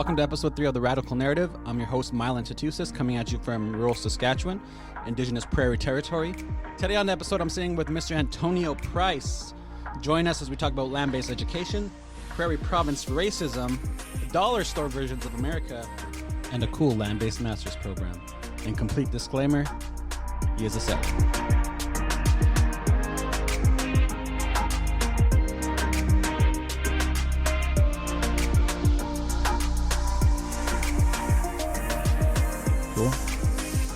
Welcome to episode 3 of The Radical Narrative. I'm your host, Mylan Tatusis, coming at you from rural Saskatchewan, indigenous prairie territory. Today on the episode, I'm sitting with Mr. Antonio Price. Join us as we talk about land-based education, prairie province racism, the dollar store versions of America, and a cool land-based master's program. In complete disclaimer, he is a settler. Cool.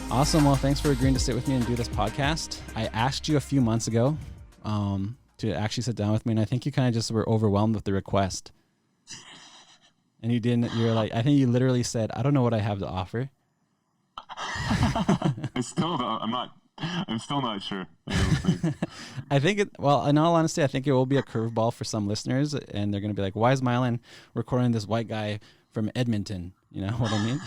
Awesome. Well, thanks for agreeing to sit with me and do this podcast. I asked you a few months ago to actually sit down with me, and I think you kind of just were overwhelmed with the request. And you didn't. You're like, I think you literally said, "I don't know what I have to offer." I'm still not sure. I think it. Well, in all honesty, I think it will be a curveball for some listeners, and they're going to be like, "Why is Mylan recording this white guy from Edmonton?" You know what I mean?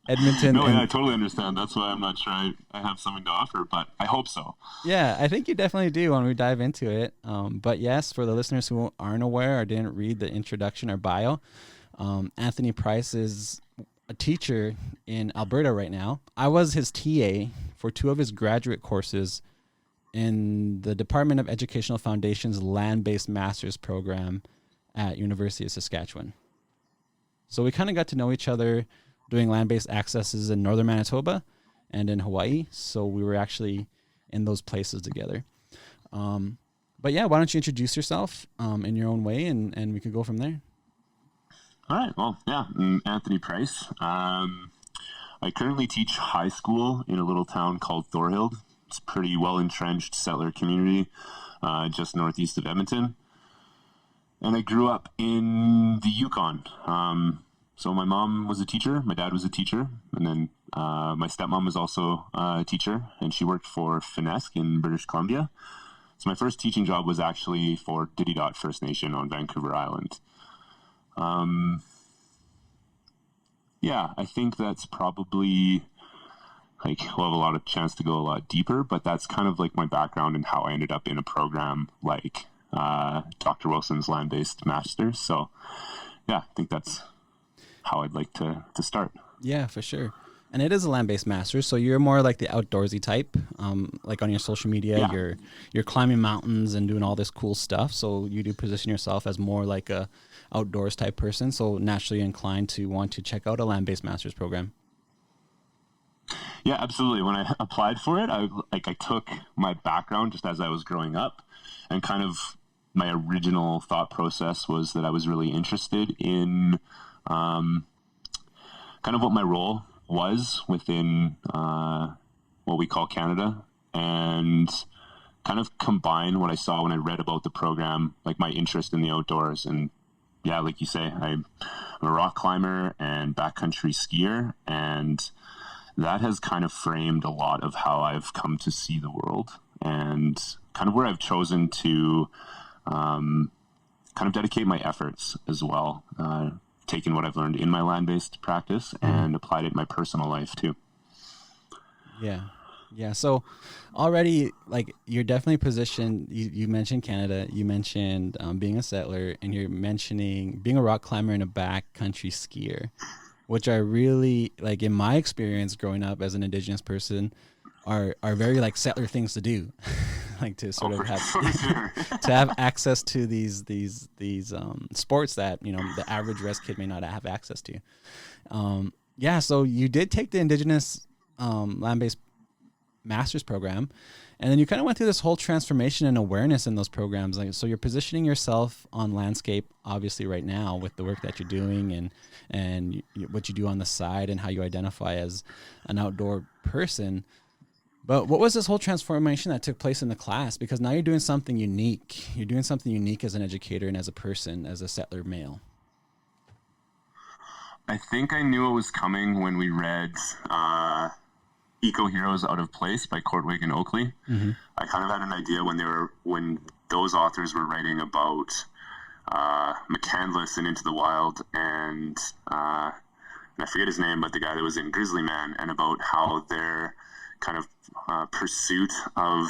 Edmonton. No, yeah, I totally understand. That's why I'm not sure I have something to offer, but I hope so. Yeah, I think you definitely do when we dive into it. But yes, for the listeners who aren't aware or didn't read the introduction or bio, Anthony Price is a teacher in Alberta right now. I was his TA for 2 of his graduate courses in the Department of Educational Foundation's land-based master's program at University of Saskatchewan. So we kind of got to know each other doing land-based accesses in northern Manitoba and in Hawaii. So we were actually in those places together. But yeah, why don't you introduce yourself in your own way, and we could go from there. All right. Well, yeah, I'm Anthony Price. I currently teach high school in a little town called Thorhild. It's a pretty well-entrenched settler community just northeast of Edmonton. And I grew up in the Yukon. So my mom was a teacher, my dad was a teacher, and then my stepmom was also a teacher, and she worked for Finesk in British Columbia. So my first teaching job was actually for Dididot First Nation on Vancouver Island. Yeah, I think that's probably, like, we'll have a lot of chance to go a lot deeper, but that's kind of like my background and how I ended up in a program like Dr. Wilson's land-based masters. So yeah, I think that's how I'd like to start. Yeah, for sure. And it is a land-based master's, so you're more like the outdoorsy type. Like on your social media, yeah. you're climbing mountains and doing all this cool stuff. So you do position yourself as more like a outdoors type person. So naturally inclined to want to check out a land-based master's program. Yeah, absolutely. When I applied for it, I took my background just as I was growing up, and kind of my original thought process was that I was really interested in kind of what my role was within what we call Canada, and kind of combine what I saw when I read about the program, like my interest in the outdoors. And yeah, like you say, I'm a rock climber and backcountry skier, and that has kind of framed a lot of how I've come to see the world, and kind of where I've chosen to kind of dedicate my efforts as well, taken what I've learned in my land-based practice and applied it in my personal life too. Yeah. So already, like, you're definitely positioned. You mentioned Canada, you mentioned being a settler, and you're mentioning being a rock climber and a backcountry skier, which are really, like, in my experience growing up as an Indigenous person, are very like settler things to do. Like to sort of have to have access to these sports that, you know, the average res kid may not have access to. Yeah, so you did take the Indigenous land-based master's program, and then you kind of went through this whole transformation and awareness in those programs. Like, so you're positioning yourself on landscape, obviously, right now with the work that you're doing and what you do on the side and how you identify as an outdoor person. But what was this whole transformation that took place in the class? Because now you're doing something unique. You're doing something unique as an educator and as a person, as a settler male. I think I knew it was coming when we read Eco Heroes Out of Place by Courtwig and Oakley. Mm-hmm. I kind of had an idea when those authors were writing about McCandless and Into the Wild, and I forget his name, but the guy that was in Grizzly Man, and about how their kind of pursuit of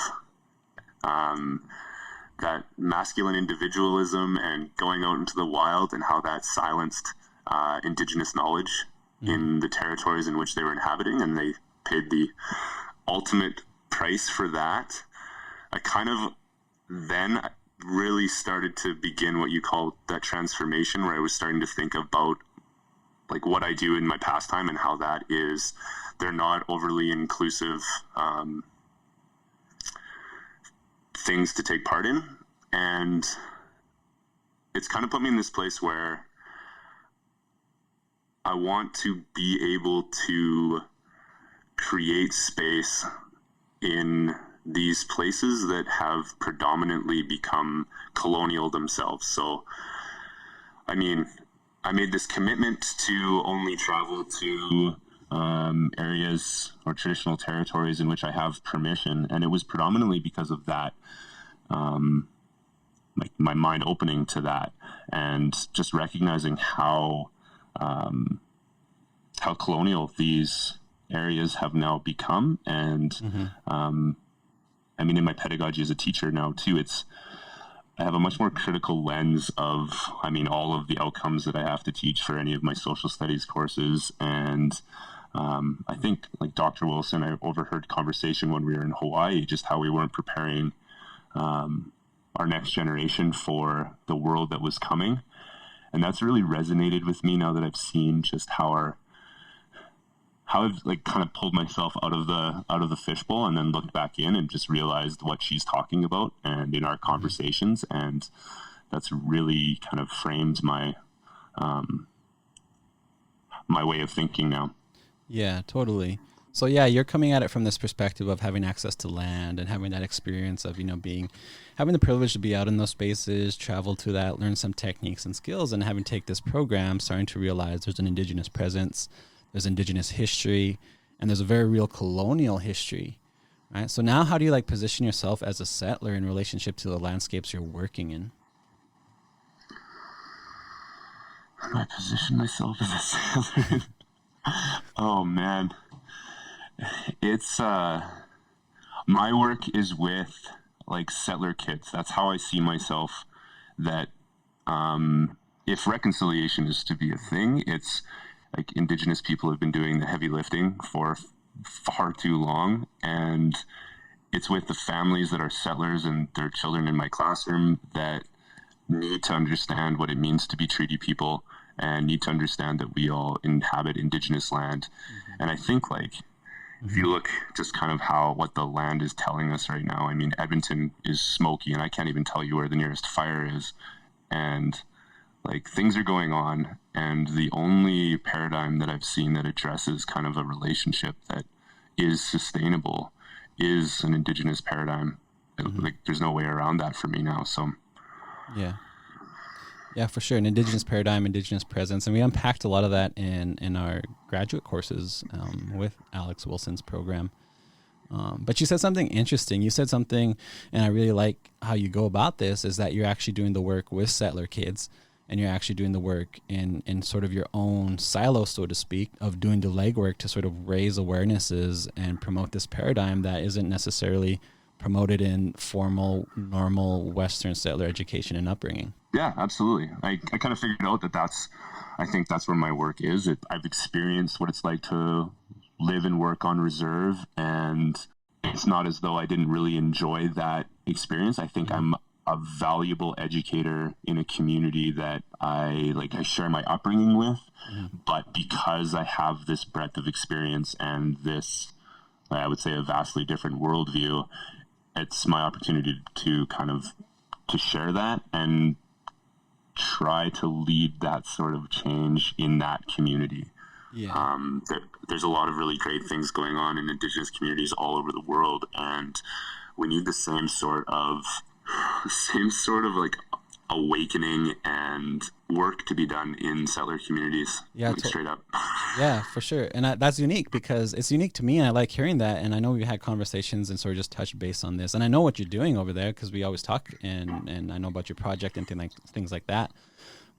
that masculine individualism and going out into the wild, and how that silenced indigenous knowledge in the territories in which they were inhabiting, and they paid the ultimate price for that. I kind of then really started to begin what you call that transformation, where I was starting to think about like what I do in my pastime and how that is, they're not overly inclusive things to take part in. And it's kind of put me in this place where I want to be able to create space in these places that have predominantly become colonial themselves. So, I mean, I made this commitment to only travel to areas or traditional territories in which I have permission, and it was predominantly because of that, like my mind opening to that, and just recognizing how colonial these areas have now become. And I mean, in my pedagogy as a teacher now too, I have a much more critical lens of, I mean, all of the outcomes that I have to teach for any of my social studies courses. And I think, like Dr. Wilson, I overheard conversation when we were in Hawaii, just how we weren't preparing our next generation for the world that was coming. And that's really resonated with me now that I've seen just how I've like kind of pulled myself out of the fishbowl and then looked back in and just realized what she's talking about and in our conversations. And that's really kind of framed my my way of thinking now. Yeah, totally. So yeah, you're coming at it from this perspective of having access to land and having that experience of, having the privilege to be out in those spaces, travel to that, learn some techniques and skills, and having to take this program, starting to realize there's an indigenous presence, there's indigenous history, and there's a very real colonial history, right? So now how do you position yourself as a settler in relationship to the landscapes you're working in? How do I position myself as a settler? Oh man. It's my work is with settler kids. That's how I see myself, that if reconciliation is to be a thing, it's indigenous people have been doing the heavy lifting for far too long, and it's with the families that are settlers and their children in my classroom that need to understand what it means to be treaty people and need to understand that we all inhabit indigenous land. And I think if you look just kind of what the land is telling us right now, I mean, Edmonton is smoky and I can't even tell you where the nearest fire is. And things are going on, and the only paradigm that I've seen that addresses kind of a relationship that is sustainable is an indigenous paradigm. There's no way around that for me now. So yeah, for sure. An indigenous paradigm, indigenous presence. And we unpacked a lot of that in our graduate courses with Alex Wilson's program. But you said something interesting. You said something, and I really like how you go about this, is that you're actually doing the work with settler kids, and you're actually doing the work in sort of your own silo, so to speak, of doing the legwork to sort of raise awarenesses and promote this paradigm that isn't necessarily promoted in formal, normal Western settler education and upbringing. Yeah, absolutely. I kind of figured out I think that's where my work is. I've experienced what it's like to live and work on reserve, and it's not as though I didn't really enjoy that experience. I think I'm a valuable educator in a community that I share my upbringing with, but because I have this breadth of experience and this, I would say, a vastly different worldview, it's my opportunity to kind of to share that and try to lead that sort of change in that community. Yeah. There's a lot of really great things going on in indigenous communities all over the world, and we need the same sort of awakening and work to be done in settler communities. Yeah, straight up. Yeah, for sure. And that's unique, because it's unique to me, and I like hearing that. And I know we've had conversations and sort of just touched base on this, and I know what you're doing over there because we always talk, and I know about your project and things like that.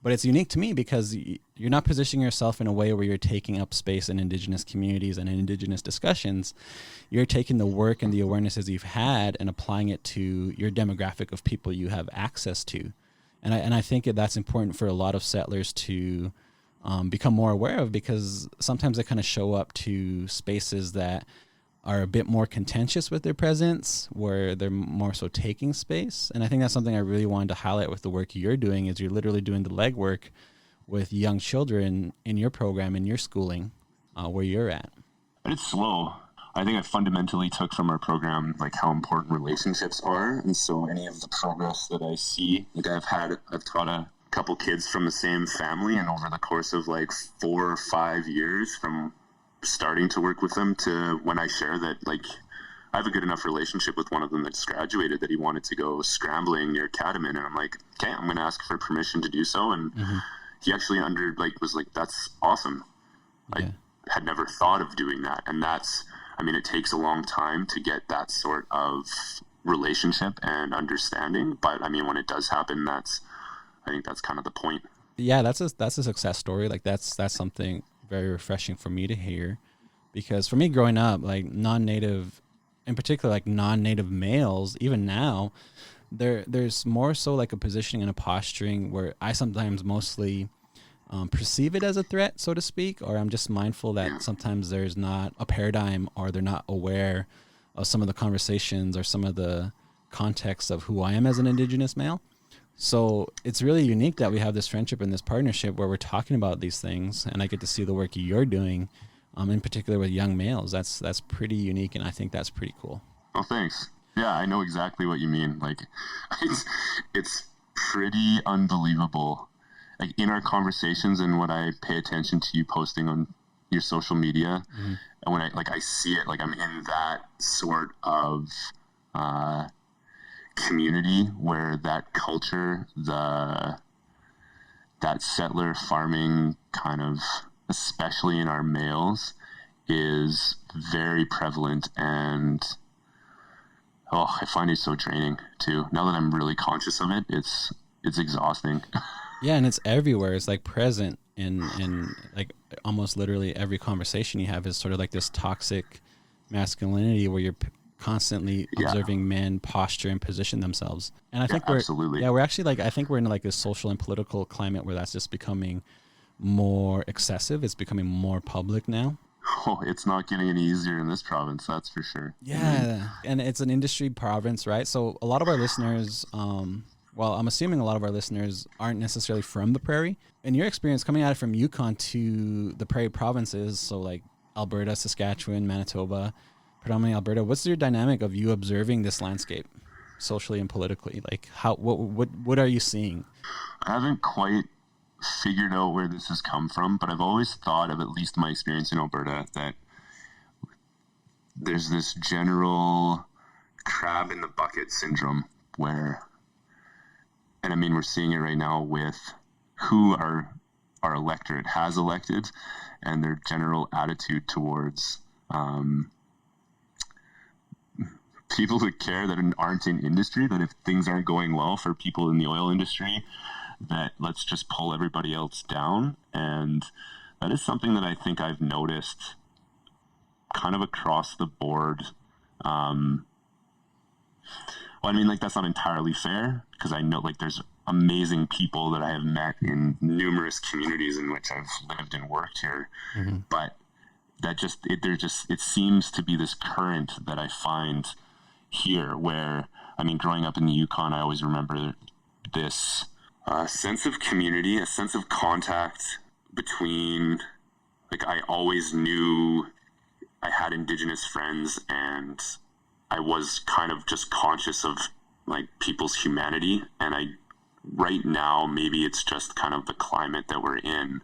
But it's unique to me because you're not positioning yourself in a way where you're taking up space in indigenous communities and in indigenous discussions. You're taking the work and the awarenesses you've had and applying it to your demographic of people you have access to. And I think that's important for a lot of settlers to become more aware of, because sometimes they kind of show up to spaces that are a bit more contentious with their presence, where they're more so taking space. And I think that's something I really wanted to highlight with the work you're doing, is you're literally doing the legwork with young children in your program, in your schooling, where you're at. But it's slow. I think I fundamentally took from our program like how important relationships are, and so any of the progress that I see, like I've taught a couple kids from the same family, and over the course of like 4 or 5 years, from starting to work with them to when I share that, like, I have a good enough relationship with one of them that just graduated that he wanted to go scrambling near Catamount, and I'm like, okay, I'm going to ask for permission to do so, and he actually was like, that's awesome. I had never thought of doing that, and it takes a long time to get that sort of relationship and understanding, but when it does happen, I think that's kind of the point. Yeah, that's a success story. Like that's something very refreshing for me to hear, because for me growing up, like non-native, in particular, like non-native males, even now, there's more so like a positioning and a posturing where I sometimes mostly perceive it as a threat, so to speak, or I'm just mindful that sometimes there's not a paradigm, or they're not aware of some of the conversations or some of the context of who I am as an Indigenous male. So it's really unique that we have this friendship and this partnership where we're talking about these things, and I get to see the work you're doing, in particular with young males. That's pretty unique, and I think that's pretty cool. Oh, thanks. Yeah, I know exactly what you mean. Like, it's pretty unbelievable. Like in our conversations and when I pay attention to you posting on your social media, and when I see it, like I'm in that sort of community where that culture, that settler farming kind of, especially in our males, is very prevalent, and I find it so draining too. Now that I'm really conscious of it, it's exhausting. Yeah, and it's everywhere. It's like present in like almost literally every conversation you have is sort of like this toxic masculinity where you're constantly observing men posture and position themselves. And I think we're actually like, I think we're in like this social and political climate where that's just becoming more excessive. It's becoming more public now. Oh, it's not getting any easier in this province, that's for sure. Yeah, and it's an industry province, right? So a lot of our listeners, I'm assuming a lot of our listeners aren't necessarily from the prairie. In your experience coming at it from Yukon to the prairie provinces, so like Alberta, Saskatchewan, Manitoba, predominantly Alberta, what's your dynamic of you observing this landscape socially and politically? Like what are you seeing? I haven't quite figured out where this has come from, but I've always thought of, at least my experience in Alberta, that there's this general crab in the bucket syndrome where, and we're seeing it right now with who our electorate has elected and their general attitude towards people who care that aren't in industry, that if things aren't going well for people in the oil industry, that let's just pull everybody else down. And that is something that I think I've noticed kind of across the board. That's not entirely fair, because I know like there's amazing people that I have met in numerous communities in which I've lived and worked here, but that it seems to be this current that I find here where, growing up in the Yukon, I always remember this sense of community, a sense of contact between, like, I always knew I had Indigenous friends, and I was kind of just conscious of like people's humanity. And right now, maybe it's just kind of the climate that we're in.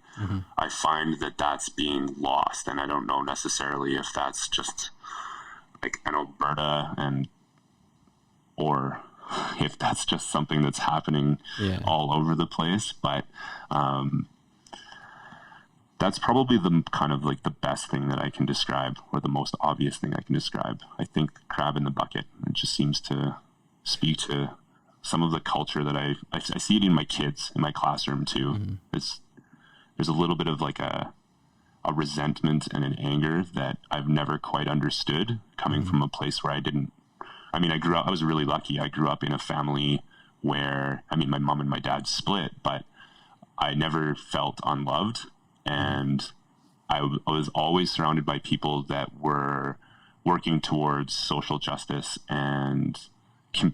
I find that that's being lost, and I don't know necessarily if that's just like an Alberta or if that's just something that's happening all over the place. But that's probably the kind of like the best thing that I can describe, or the most obvious thing I can describe. I think crab in the bucket, it just seems to speak to some of the culture that I see it in my kids in my classroom too. There's a little bit of like a resentment and an anger that I've never quite understood, coming from a place where I was really lucky. I grew up in a family where, my mom and my dad split, but I never felt unloved. And I was always surrounded by people that were working towards social justice and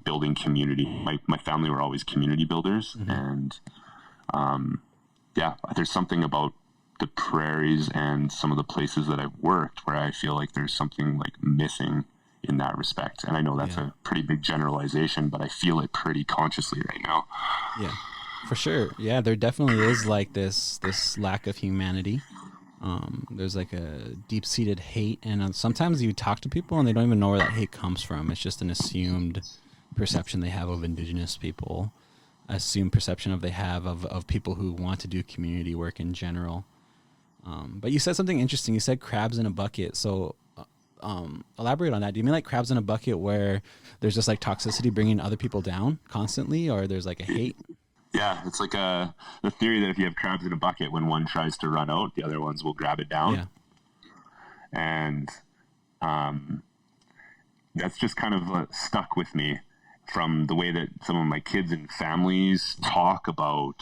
building community. My family were always community builders. And there's something about the prairies and some of the places that I've worked where I feel like there's something like missing in that respect. And I know that's a pretty big generalization, but I feel it pretty consciously right now. Yeah, for sure. Yeah, there definitely is like this lack of humanity. There's like a deep-seated hate, and sometimes you talk to people and they don't even know where that hate comes from. It's just an assumed perception they have of indigenous people, assumed perception they have of people who want to do community work in general. But you said something interesting. You said crabs in a bucket. So elaborate on that. Do you mean like crabs in a bucket where there's just like toxicity bringing other people down constantly, or there's like a hate? Yeah, it's like the theory that if you have crabs in a bucket, when one tries to run out, the other ones will grab it down. Yeah. And that's just kind of stuck with me from the way that some of my kids and families talk about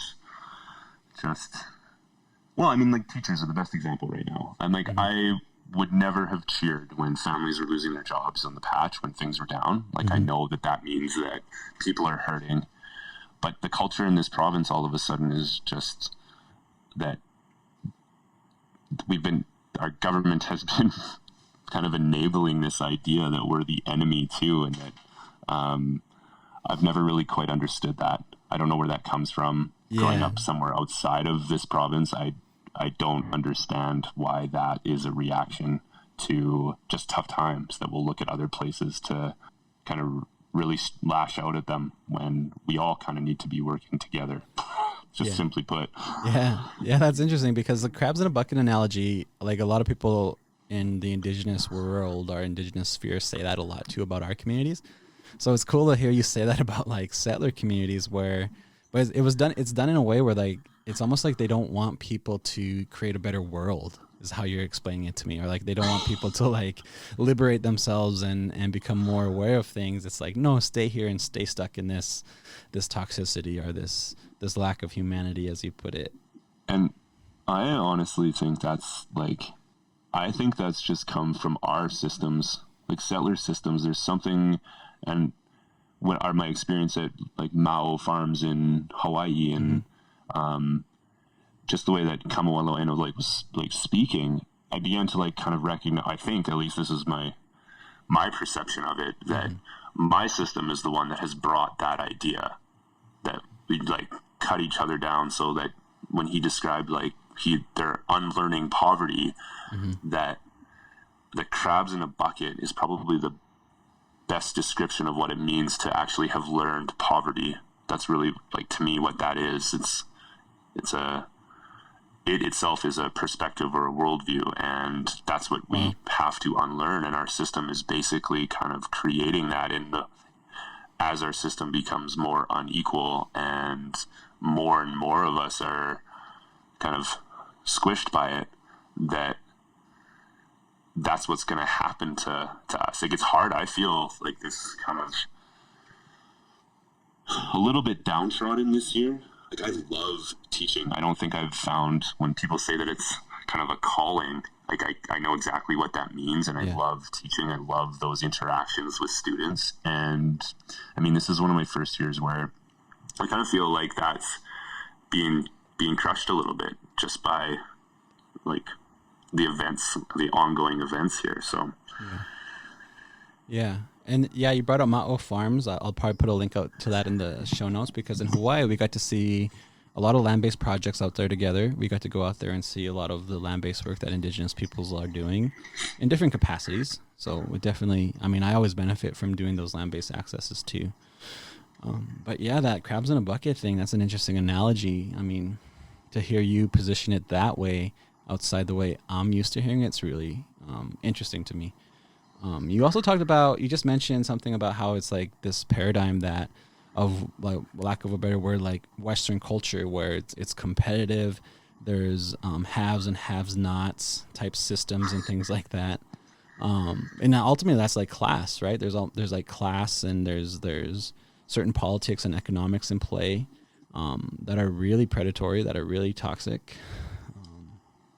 like teachers are the best example right now. And like, I would never have cheered when families were losing their jobs on the patch, when things were down. Like, I know that means that people are hurting. But the culture in this province all of a sudden is just that our government has been kind of enabling this idea that we're the enemy too. And that I've never really quite understood that. I don't know where that comes from. Growing up somewhere outside of this province, I don't understand why that is a reaction to just tough times, that we'll look at other places to kind of really lash out at them when we all kind of need to be working together, simply put. Yeah, that's interesting, because the crabs in a bucket analogy, like a lot of people in the indigenous world, our indigenous sphere, say that a lot too about our communities. So it's cool to hear you say that about like settler communities but it's done in a way where like, it's almost like they don't want people to create a better world, is how you're explaining it to me. Or like, they don't want people to like liberate themselves and become more aware of things. It's like, no, stay here and stay stuck in this toxicity or this lack of humanity, as you put it. And I honestly think that's just come from our systems, like settler systems. There's something, and what are my experience at like Mao farms in Hawaii and just the way that Kamawalo'eno was speaking, I began to like kind of recognize, I think at least this is my perception of it, that my system is the one that has brought that idea that we like cut each other down, so that when he described like they're unlearning poverty, that the crabs in a bucket is probably the best description of what it means to actually have learned poverty. That's really like, to me, what that is. It itself is a perspective or a worldview, and that's what we have to unlearn. And our system is basically kind of creating that as our system becomes more unequal and more of us are kind of squished by it, that's what's going to happen to us. Like, it's hard. I feel like this kind of a little bit downtrodden this year. Like, I love teaching. I don't think I've found, when people say that it's kind of a calling, like I know exactly what that means, and I love teaching. I love those interactions with students. And I mean, this is one of my first years where I kind of feel like that's being crushed a little bit just by like the ongoing events here. So and you brought up Ma'o Farms. I'll probably put a link out to that in the show notes, because in Hawaii we got to see a lot of land-based projects out there together. We got to go out there and see a lot of the land-based work that indigenous peoples are doing in different capacities. So we definitely, I mean, I always benefit from doing those land-based accesses too. But yeah, that crabs in a bucket thing, that's an interesting analogy. I mean, to hear you position it that way outside the way I'm used to hearing it's really interesting to me. You also talked about, you just mentioned something about how it's like this paradigm that, of like lack of a better word, like Western culture, where it's competitive. There's haves and have-nots type systems and things like that. And ultimately that's like class, right? There's like class, and there's certain politics and economics in play that are really predatory, that are really toxic.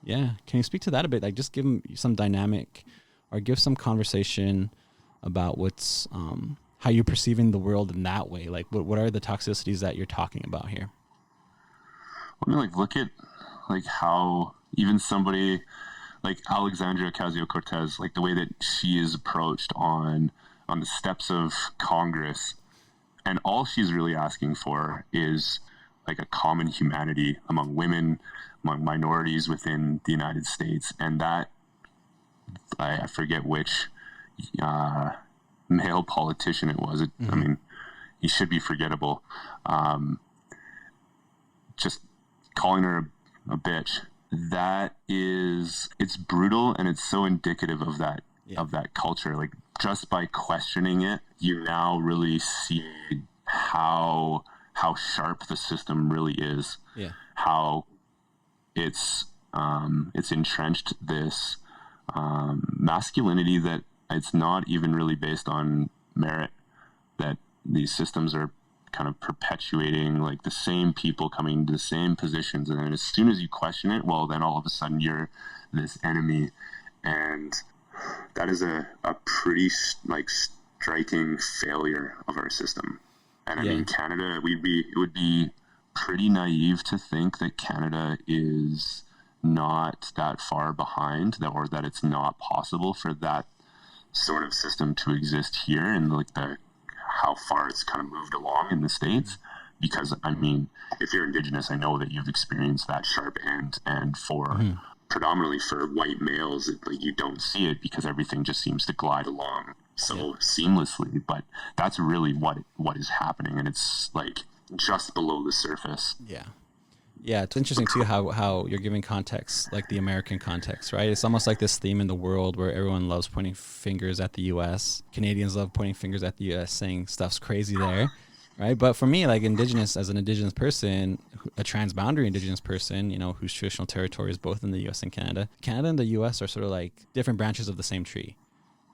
Yeah. Can you speak to that a bit? Like just give them some dynamic or give some conversation about what's, how you're perceiving the world in that way. Like what are the toxicities that you're talking about here? I mean, like, look at like how even somebody like Alexandria Ocasio-Cortez, like the way that she is approached on the steps of Congress, and all she's really asking for is like a common humanity among women, among minorities within the United States, and that I forget which male politician it was. I mean, he should be forgettable. Just calling her a bitch. It's brutal, and it's so indicative of that culture. Like just by questioning it, you now really see how sharp the system really is. Yeah. How it's entrenched this masculinity that it's not even really based on merit, that these systems are kind of perpetuating like the same people coming to the same positions, and then as soon as you question it, well, then all of a sudden you're this enemy. And that is a pretty like striking failure of our system. And I mean, Canada, it would be pretty naive to think that Canada is not that far behind, or that it's not possible for that sort of system to exist here, and like how far it's kind of moved along in the States. Because I mean, if you're Indigenous, I know that you've experienced that sharp end, and for predominantly for white males, like you don't see it because everything just seems to glide along so seamlessly. But that's really what is happening, and it's like just below the surface. Yeah, it's interesting too how you're giving context, like the American context, right? It's almost like this theme in the world where everyone loves pointing fingers at the U.S. Canadians love pointing fingers at the U.S., saying stuff's crazy there, right? But for me, like as an Indigenous person, a transboundary Indigenous person, whose traditional territory is both in the U.S. and Canada, Canada and the U.S. are sort of like different branches of the same tree,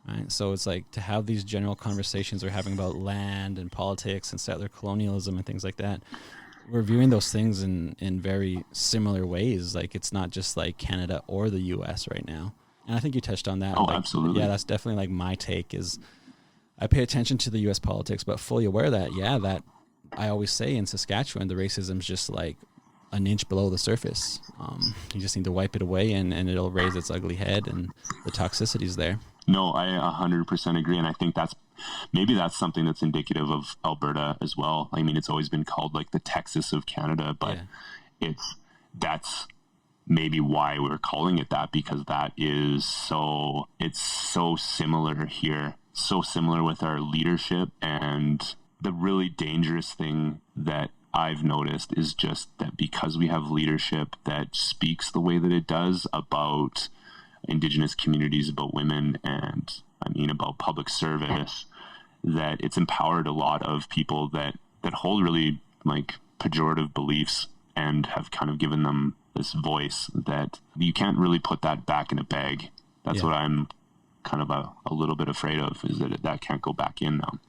right? So it's like to have these general conversations we're having about land and politics and settler colonialism and things like that. We're viewing those things in very similar ways. Like it's not just like Canada or the U.S. right now. And I think you touched on that. Oh, like, absolutely. Yeah, that's definitely like my take is I pay attention to the U.S. politics, but fully aware that, that I always say in Saskatchewan, the racism's just like an inch below the surface. You just need to wipe it away and it'll raise its ugly head, and the toxicity's there. No, I 100% agree. And I think that's something that's indicative of Alberta as well. I mean, it's always been called like the Texas of Canada, but that's maybe why we're calling it that, because it's so similar here, so similar with our leadership. And the really dangerous thing that I've noticed is just that because we have leadership that speaks the way that it does about Indigenous communities, about women, and I mean about public service, that it's empowered a lot of people that hold really like pejorative beliefs and have kind of given them this voice that you can't really put that back in a bag. That's what I'm kind of a little bit afraid of, is that can't go back in now.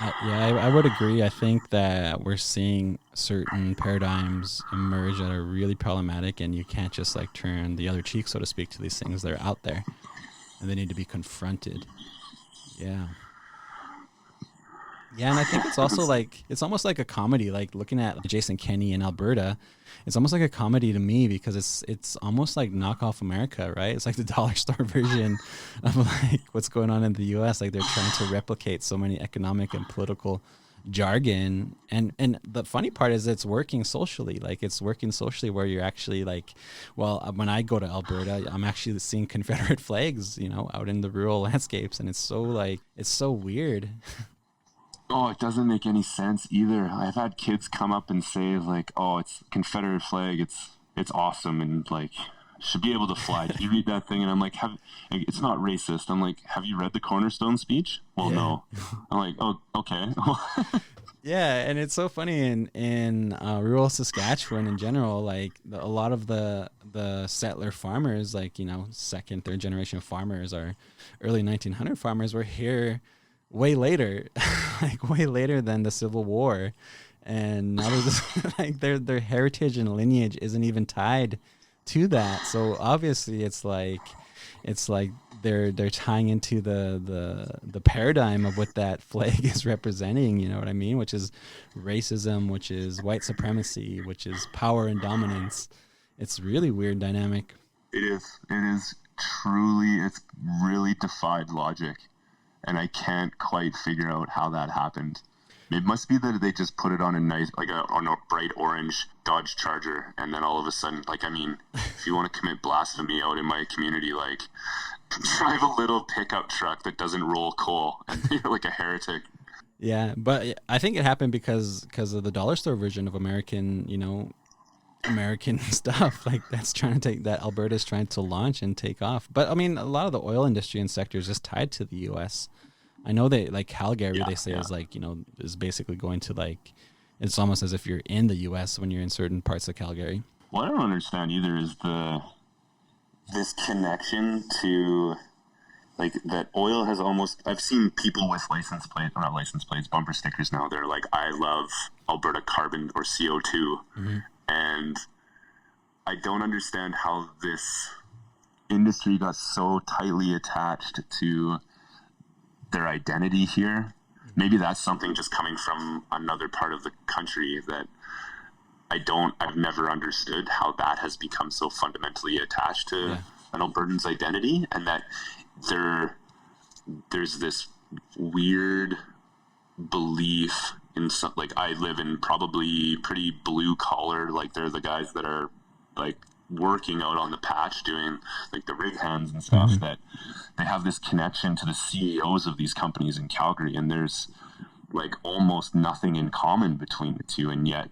I would agree. I think that we're seeing certain paradigms emerge that are really problematic, and you can't just like turn the other cheek, so to speak, to these things that are out there, and they need to be confronted. Yeah, and I think it's also like, it's almost like a comedy, like looking at Jason Kenney in Alberta. It's almost like a comedy to me, because it's almost like knockoff America, right? It's like the dollar store version of like what's going on in the U.S. Like they're trying to replicate so many economic and political jargon. And the funny part is it's working socially. Like it's working socially where you're actually like, well, when I go to Alberta, I'm actually seeing Confederate flags, out in the rural landscapes. And it's so weird. Oh, it doesn't make any sense either. I've had kids come up and say like, "Oh, it's Confederate flag. It's awesome, and like should be able to fly." Did you read that thing? And I'm like, it's not racist. I'm like, have you read the Cornerstone speech? Well, no. I'm like, oh, okay. Yeah, and it's so funny in rural Saskatchewan in general. Like a lot of the settler farmers, like second, third generation farmers, are early 1900 farmers, were here way later, like way later than the Civil War, and now they're just, like their heritage and lineage isn't even tied to that. So obviously it's like they're tying into the paradigm of what that flag is representing, you know what I mean, which is racism, which is white supremacy, which is power and dominance. It's really weird dynamic. It is. It is truly. It's really defied logic, and I can't quite figure out how that happened. It must be that they just put it on a nice, like on a bright orange Dodge Charger, and then all of a sudden, like, I mean, if you want to commit blasphemy out in my community, like, drive a little pickup truck that doesn't roll coal, and you're like a heretic. Yeah, but I think it happened because of the dollar store version of American, American stuff like that's trying to take that Alberta's trying to launch and take off. But I mean, a lot of the oil industry and sectors is tied to the U.S. I know they like Calgary. They say is like is basically going to like it's almost as if you're in the U.S. when you're in certain parts of Calgary. What I don't understand either is this connection to like that oil has almost. I've seen people with license plates, or not license plates, bumper stickers now. They're like, I love Alberta carbon or CO2. Mm-hmm. And I don't understand how this industry got so tightly attached to their identity here. Maybe that's something just coming from another part of the country that I've never understood how that has become so fundamentally attached to an Albertan's identity, and that there's this weird belief in some, like I live in probably pretty blue collar, like they're the guys that are like working out on the patch doing like the rig hands and stuff, mm-hmm. that they have this connection to the CEOs of these companies in Calgary, and there's like almost nothing in common between the two, and yet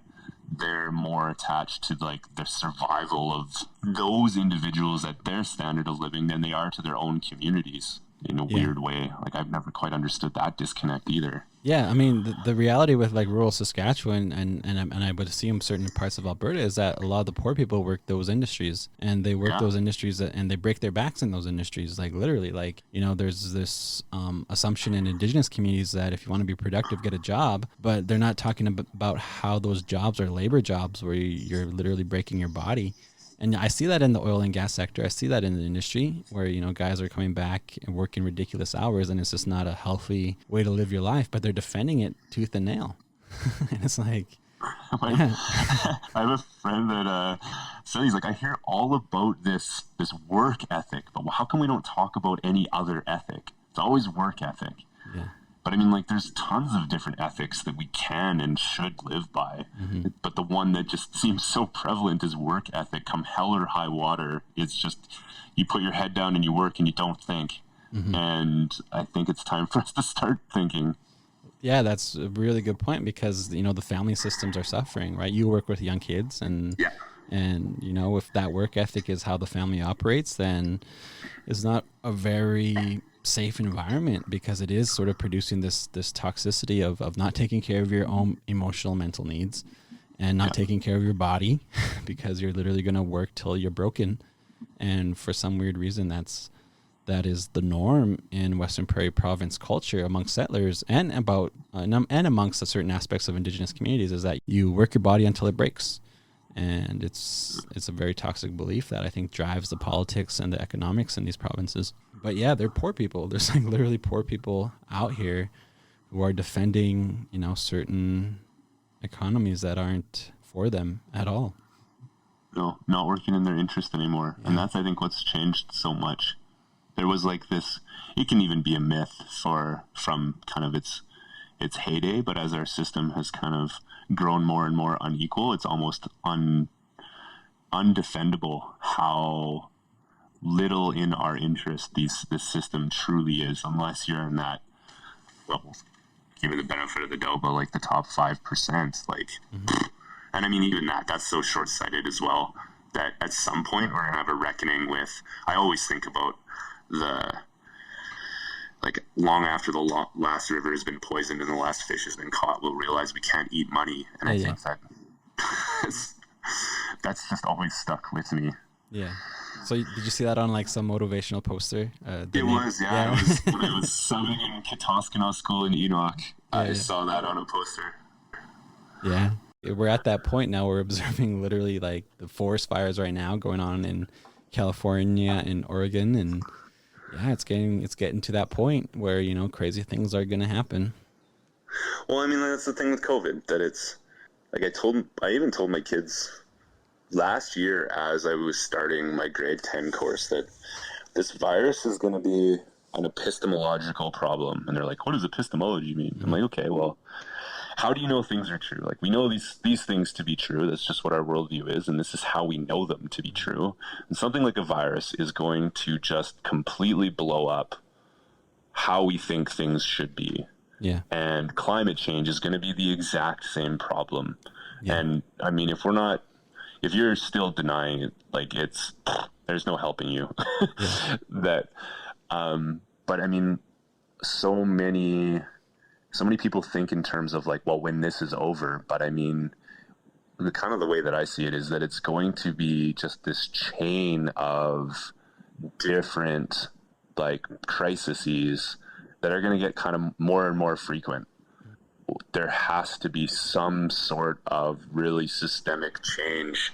they're more attached to like the survival of those individuals at their standard of living than they are to their own communities in a weird way. Like I've never quite understood that disconnect either. Yeah, I mean, the reality with like rural Saskatchewan and I would assume certain parts of Alberta is that a lot of the poor people work those industries, and they work those industries and they break their backs in those industries, like literally. Like, there's this assumption in indigenous communities that if you want to be productive, get a job, but they're not talking about how those jobs are labor jobs where you're literally breaking your body. And I see that in the oil and gas sector. I see that in the industry where, guys are coming back and working ridiculous hours, and it's just not a healthy way to live your life, but they're defending it tooth and nail. And it's like, I have a friend that said, he's like, I hear all about this work ethic, but how come we don't talk about any other ethic? It's always work ethic. Yeah. But I mean, like, there's tons of different ethics that we can and should live by. Mm-hmm. But the one that just seems so prevalent is work ethic. Come hell or high water, it's just you put your head down and you work and you don't think. Mm-hmm. And I think it's time for us to start thinking. Yeah, that's a really good point, because, the family systems are suffering, right? You work with young kids, and if that work ethic is how the family operates, then it's not a very safe environment, because it is sort of producing this toxicity of not taking care of your own emotional, mental needs, and not taking care of your body, because you're literally going to work till you're broken. And for some weird reason, that is the norm in Western Prairie Province culture amongst settlers and amongst the certain aspects of indigenous communities, is that you work your body until it breaks. And it's a very toxic belief that I think drives the politics and the economics in these provinces. But yeah, they're poor people. There's like literally poor people out here who are defending, certain economies that aren't for them at all. No, not working in their interest anymore. Yeah. And that's, I think, what's changed so much. There was like this, it can even be a myth from kind of its heyday, but as our system has kind of grown more and more unequal, it's almost undefendable how little in our interest this system truly is, unless you're in that, well, give it the benefit of the doubt, but like the top 5%, like, mm-hmm. And I mean, even that's so short-sighted as well, that at some point we're gonna have a reckoning with, I always think about long after the last river has been poisoned and the last fish has been caught, we'll realize we can't eat money. And I think that's just always stuck with me. Yeah. So did you see that on like some motivational poster? It was when I was subbing in Kataskana School in Enoch. I saw that on a poster. Yeah. we're at that point now. We're observing literally like the forest fires right now going on in California and Oregon, and yeah, it's getting to that point where, you know, crazy things are going to happen. Well, I mean, that's the thing with COVID, that it's like I even told my kids last year as I was starting my grade 10 course that this virus is going to be an epistemological problem. And they're like, what does epistemology mean? I'm like, okay, well, how do you know things are true? Like, we know these things to be true. That's just what our worldview is, and this is how we know them to be true. And something like a virus is going to just completely blow up how we think things should be. Yeah. And climate change is going to be the exact same problem. Yeah. And I mean, if you're still denying it, like, there's no helping you. That, but I mean, so many people think in terms of like, well, when this is over, but I mean, the way that I see it is that it's going to be just this chain of different like crises that are going to get kind of more and more frequent. There has to be some sort of really systemic change,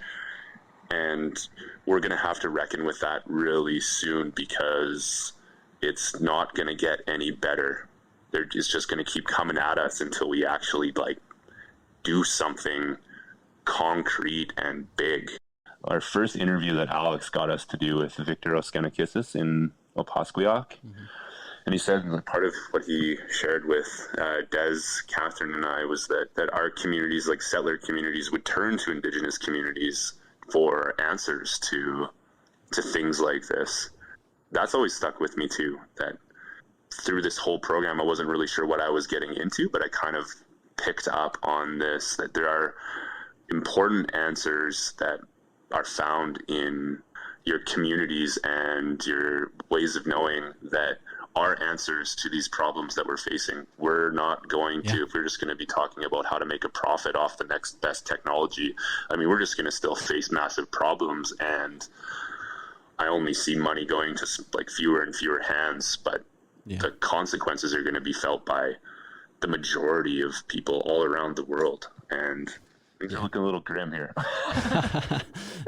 and we're going to have to reckon with that really soon, because it's not going to get any better. It's just going to keep coming at us until we actually like do something concrete and big. Our first interview that Alex got us to do with Victor Oskenakissis in Opaskwiak, and he said that part of what he shared with Des, Catherine, and I was that our communities, like settler communities, would turn to indigenous communities for answers to things like this. That's always stuck with me too, that through this whole program, I wasn't really sure what I was getting into, but I kind of picked up on this, that there are important answers that are found in your communities and your ways of knowing that are answers to these problems that we're facing. We're not going to, if we're just going to be talking about how to make a profit off the next best technology, I mean, we're just going to still face massive problems, and I only see money going to like fewer and fewer hands, but the consequences are going to be felt by the majority of people all around the world. And things are looking a little grim here.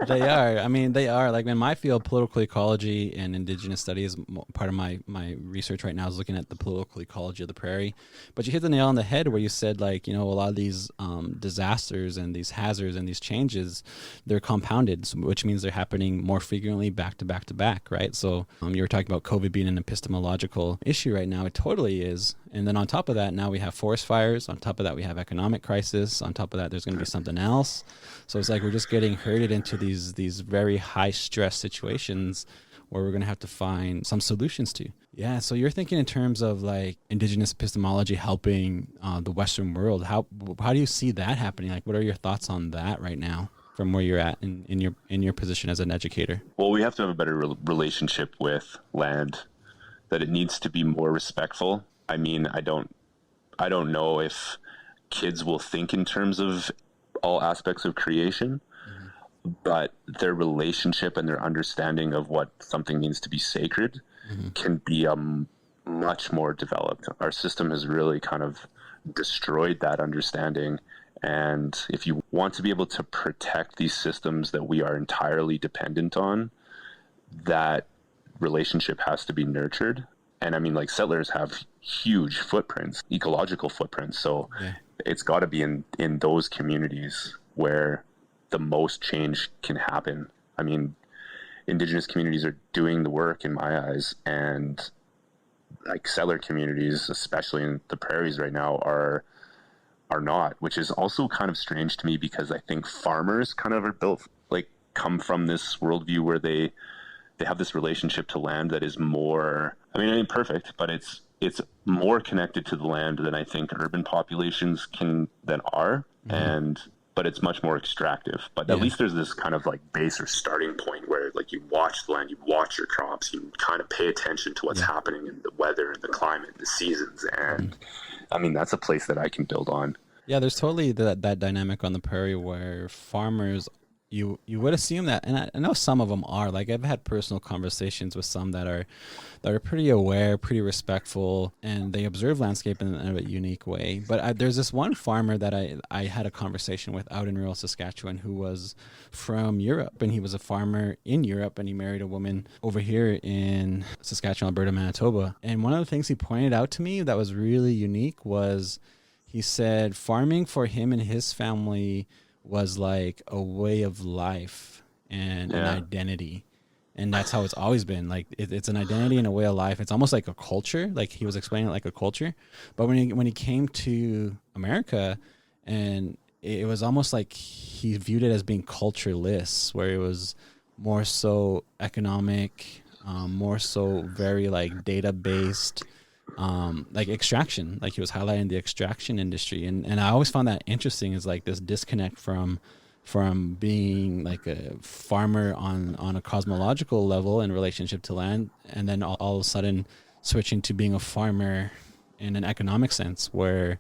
They are. I mean, they are. Like in my field, political ecology and indigenous studies, part of my research right now is looking at the political ecology of the prairie. But you hit the nail on the head where you said, like, you know, a lot of these disasters and these hazards and these changes, they're compounded, which means they're happening more frequently back to back to back, right? So you were talking about COVID being an epistemological issue right now. It totally is. And then on top of that, now we have forest fires. On top of that, we have economic crisis. On top of that, there's going to be something else. So it's like we're just getting herded into these very high stress situations where we're going to have to find some solutions to. Yeah. So you're thinking in terms of like indigenous epistemology helping the Western world. How do you see that happening? Like, what are your thoughts on that right now from where you're at in your position as an educator? Well, we have to have a better relationship with land, that it needs to be more respectful. I mean, I don't know if kids will think in terms of all aspects of creation, but their relationship and their understanding of what something means to be sacred can be much more developed. Our system has really kind of destroyed that understanding. And if you want to be able to protect these systems that we are entirely dependent on, that relationship has to be nurtured. And I mean, like, settlers have huge footprints, ecological footprints. So it's got to be in those communities where the most change can happen. I mean, indigenous communities are doing the work in my eyes, and like settler communities, especially in the prairies right now, are not, which is also kind of strange to me, because I think farmers kind of come from this worldview where they have this relationship to land that is more, I mean, it ain't perfect, but it's more connected to the land than I think urban populations are. But it's much more extractive. But at least there's this kind of like base or starting point where like you watch the land, you watch your crops, you kind of pay attention to what's happening in the weather and the climate and the seasons. And I mean, that's a place that I can build on. Yeah, there's totally that dynamic on the prairie where farmers, you would assume that, and I know some of them are. Like I've had personal conversations with some that are pretty aware, pretty respectful, and they observe landscape in a unique way. But there's this one farmer that I had a conversation with out in rural Saskatchewan who was from Europe, and he was a farmer in Europe, and he married a woman over here in Saskatchewan, Alberta, Manitoba. And one of the things he pointed out to me that was really unique was he said farming for him and his family was like a way of life and an identity. And that's how it's always been. Like it's an identity and a way of life. It's almost like a culture. Like he was explaining it like a culture. But when he came to America, and it was almost like he viewed it as being cultureless, where it was more so economic, more so very like data based, like extraction. Like he was highlighting the extraction industry, and I always found that interesting, is like this disconnect from being like a farmer on a cosmological level in relationship to land, and then all of a sudden switching to being a farmer in an economic sense, where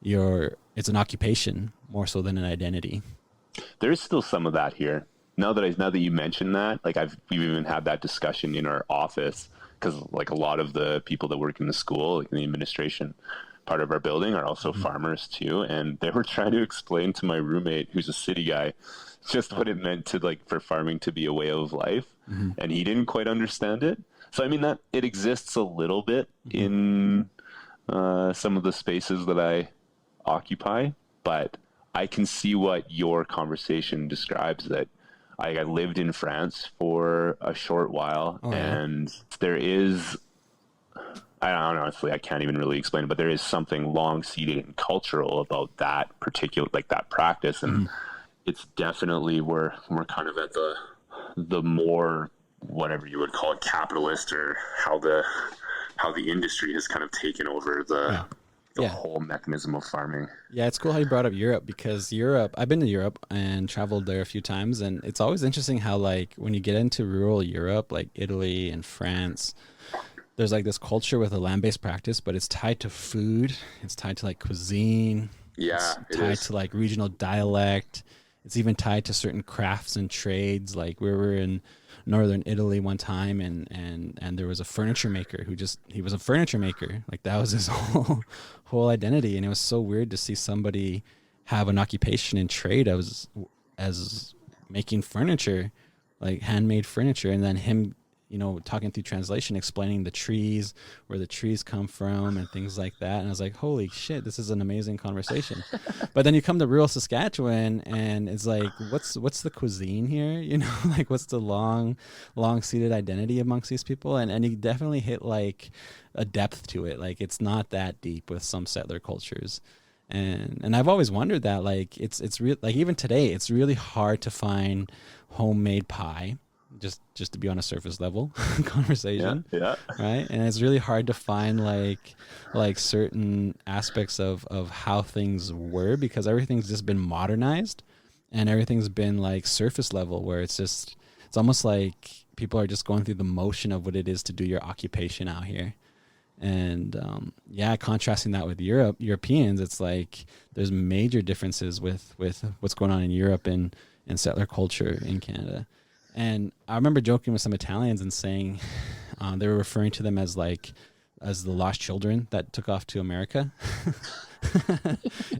it's an occupation more so than an identity. There's still some of that here. Now that you mentioned that, like we've even had that discussion in our office, because like a lot of the people that work in the school, like in the administration part of our building, are also farmers too. And they were trying to explain to my roommate, who's a city guy, just what it meant to like for farming to be a way of life. And he didn't quite understand it. So I mean, that it exists a little bit in some of the spaces that I occupy, but I can see what your conversation describes, that I lived in France for a short while, and there is, I don't know, honestly, I can't even really explain it, but there is something long-seated and cultural about that particular, like that practice, and it's definitely, we're kind of at the more, whatever you would call it, capitalist, or how the industry has kind of taken over the whole mechanism of farming. Yeah, it's cool how you brought up Europe, because I've been to Europe and traveled there a few times, and it's always interesting how like when you get into rural Europe, like Italy and France, there's like this culture with a land-based practice, but it's tied to food, it's tied to like cuisine, it's tied to like regional dialect, it's even tied to certain crafts and trades. Like we were in northern Italy one time, and there was a furniture maker he was a furniture maker. Like that was his whole identity. And it was so weird to see somebody have an occupation and trade as making furniture, like handmade furniture, and then him, talking through translation, explaining the trees, where the trees come from and things like that. And I was like, holy shit, this is an amazing conversation. But then you come to rural Saskatchewan and it's like, what's the cuisine here? Like what's the long seated identity amongst these people? And you definitely hit like a depth to it. Like it's not that deep with some settler cultures. And I've always wondered that, like it's real, like even today, it's really hard to find homemade pie. Just to be on a surface level conversation, right? And it's really hard to find like certain aspects of how things were, because everything's just been modernized and everything's been like surface level, where it's almost like people are just going through the motion of what it is to do your occupation out here. And contrasting that with Europeans, it's like there's major differences with what's going on in Europe and settler culture in Canada. And I remember joking with some Italians and saying they were referring to them as the lost children that took off to America.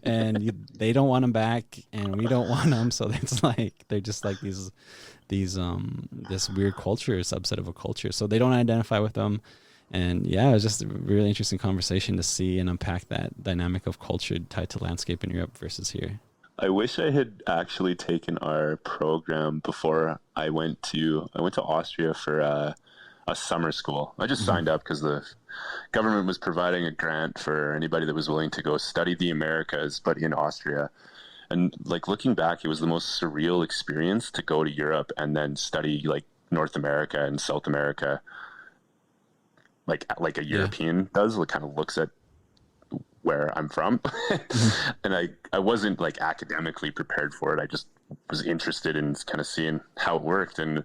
And they don't want them back, and we don't want them. So it's like they're just like this weird culture, subset of a culture. So they don't identify with them. And it was just a really interesting conversation to see and unpack that dynamic of culture tied to landscape in Europe versus here. I wish I had actually taken our program before I went to Austria for a summer school. I just signed up because the government was providing a grant for anybody that was willing to go study the Americas, but in Austria. And like looking back, it was the most surreal experience to go to Europe and then study like North America and South America, like a European does. Like kind of looks at where I'm from. And I wasn't like academically prepared for it. I just was interested in kind of seeing how it worked. And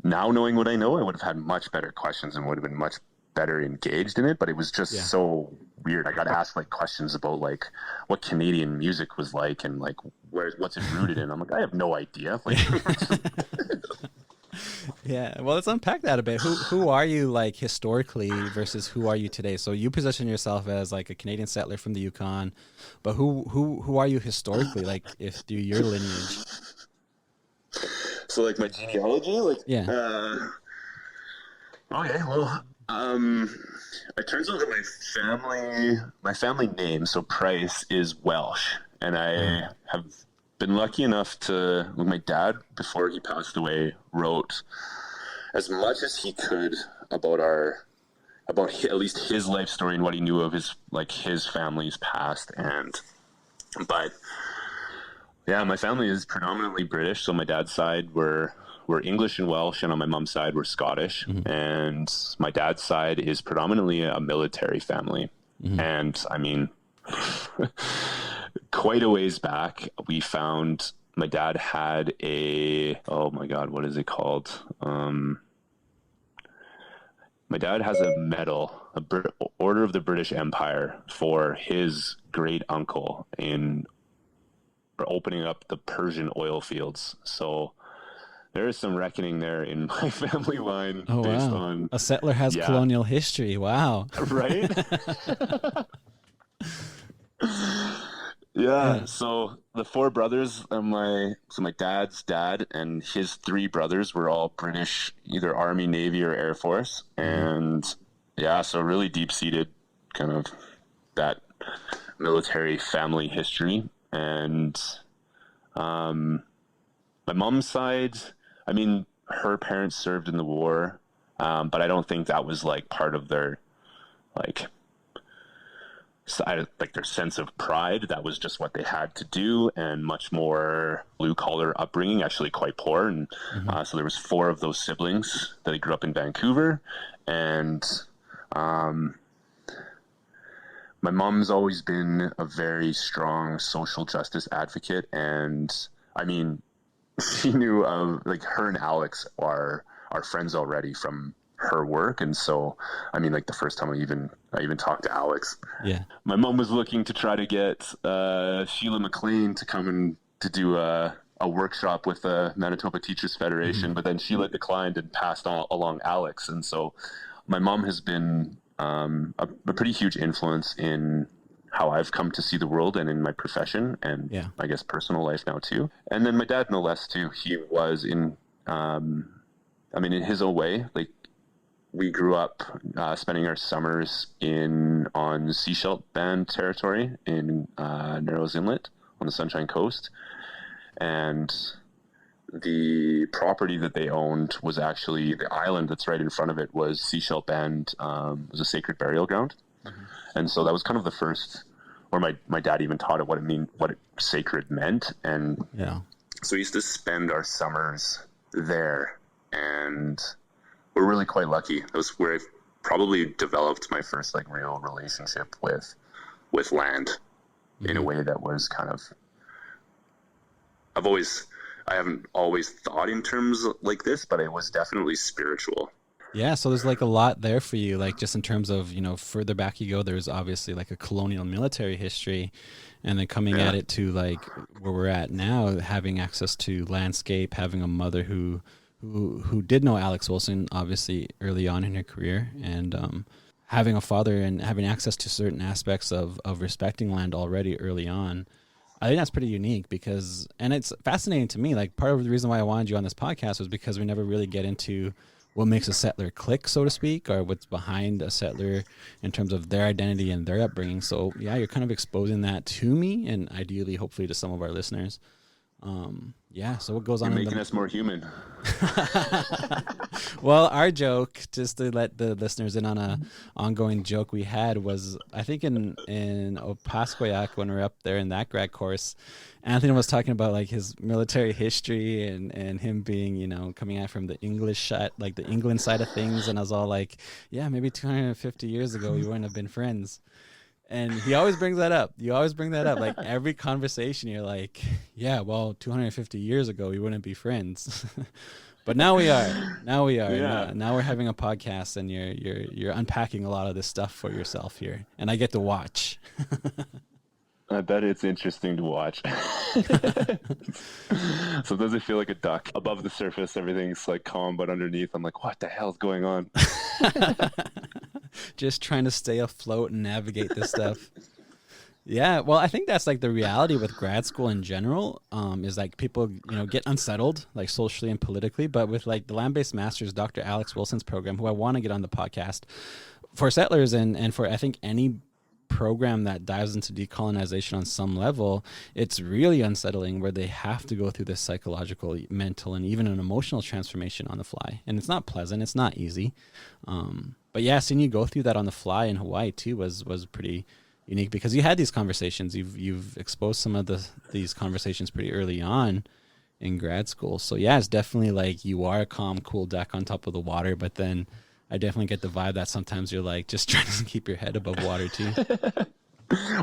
now knowing what I know, I would have had much better questions and would have been much better engaged in it, but it was just so weird. I got asked like questions about like what Canadian music was like and like what's it rooted in. I'm like, I have no idea. Like, Yeah, well, let's unpack that a bit. Who are you like historically versus who are you today? So you position yourself as like a Canadian settler from the Yukon, but who are you historically? Like, if through your lineage. So like my genealogy, like okay, well, it turns out that my family name, so Price, is Welsh, and I have been lucky enough to, my dad, before he passed away, wrote as much as he could about at least his life story and what he knew of his family's past. But yeah, my family is predominantly British. So my dad's side we're English and Welsh, and on my mom's side we're Scottish. And my dad's side is predominantly a military family. And I mean, quite a ways back, we found my dad had oh my God, what is it called? My dad has a medal, Order of the British Empire, for his great uncle for opening up the Persian oil fields. So there is some reckoning there in my family line. Oh, based wow. on A settler has colonial history. Wow. Right? Yeah. So the four brothers, my dad's dad and his three brothers were all British, either Army, Navy, or Air Force. And yeah, so really deep-seated kind of that military family history. And my mom's side, I mean, her parents served in the war, but I don't think that was like part of their their sense of pride. That was just what they had to do, and much more blue collar upbringing, actually quite poor. And so there was four of those siblings that I grew up in Vancouver. And my mom's always been a very strong social justice advocate. And I mean, she knew of, like, her and Alex are friends already from her work. And so, I mean, like, the first time I even talked to Alex, my mom was looking to try to get Sheila McLean to come and to do a workshop with the Manitoba Teachers Federation, but then Sheila declined and passed along Alex. And so my mom has been a pretty huge influence in how I've come to see the world and in my profession and I guess personal life now too. And then my dad, no less too, he was in in his own way, like, we grew up spending our summers on seashell band territory in Narrows Inlet on the Sunshine Coast. And the property that they owned was actually the island that's right in front of it was Seashell Bend, was a sacred burial ground. And so that was kind of the first, or my dad even taught it what sacred meant. And so we used to spend our summers there, and we're really quite lucky. That was where I probably developed my first like real relationship with land in a way that was kind of, I haven't always thought in terms like this, but it was definitely spiritual. Yeah, so there's like a lot there for you, like just in terms of, further back you go, there's obviously like a colonial military history, and then coming at it to like where we're at now, having access to landscape, having a mother who did know Alex Wilson, obviously, early on in her career, and having a father and having access to certain aspects of respecting land already early on. I think that's pretty unique and it's fascinating to me. Like, part of the reason why I wanted you on this podcast was because we never really get into what makes a settler click, so to speak, or what's behind a settler in terms of their identity and their upbringing. So yeah, you're kind of exposing that to me, and ideally, hopefully, to some of our listeners. So what goes on? You're making us more human. Well, our joke, just to let the listeners in on a ongoing joke we had, was I think in Opaskoyak, when we were up there in that grad course, Anthony was talking about like his military history and him being, coming out from the English side, like the England side of things. And I was all like, yeah, maybe 250 years ago, we wouldn't have been friends. And he always brings that up. You always bring that up. Like, every conversation, you're like, yeah, well, 250 years ago, we wouldn't be friends. But now we are. Yeah. Now we're having a podcast, and you're unpacking a lot of this stuff for yourself here, and I get to watch. I bet it's interesting to watch. Sometimes I feel like a duck. Above the surface, everything's like calm, but underneath, I'm like, what the hell's going on? Just trying to stay afloat and navigate this stuff. Yeah, well, I think that's like the reality with grad school in general, is like people, get unsettled, like socially and politically. But with like the land-based masters, Dr. Alex Wilson's program, who I want to get on the podcast, for settlers and for I think any program that dives into decolonization on some level, it's really unsettling where they have to go through this psychological, mental, and even an emotional transformation on the fly. And it's not pleasant. It's not easy. But yeah, seeing you go through that on the fly in Hawaii too was pretty unique, because you had these conversations. You've exposed some of these conversations pretty early on in grad school. So yeah, it's definitely like you are a calm, cool duck on top of the water, but then I definitely get the vibe that sometimes you're like just trying to keep your head above water too.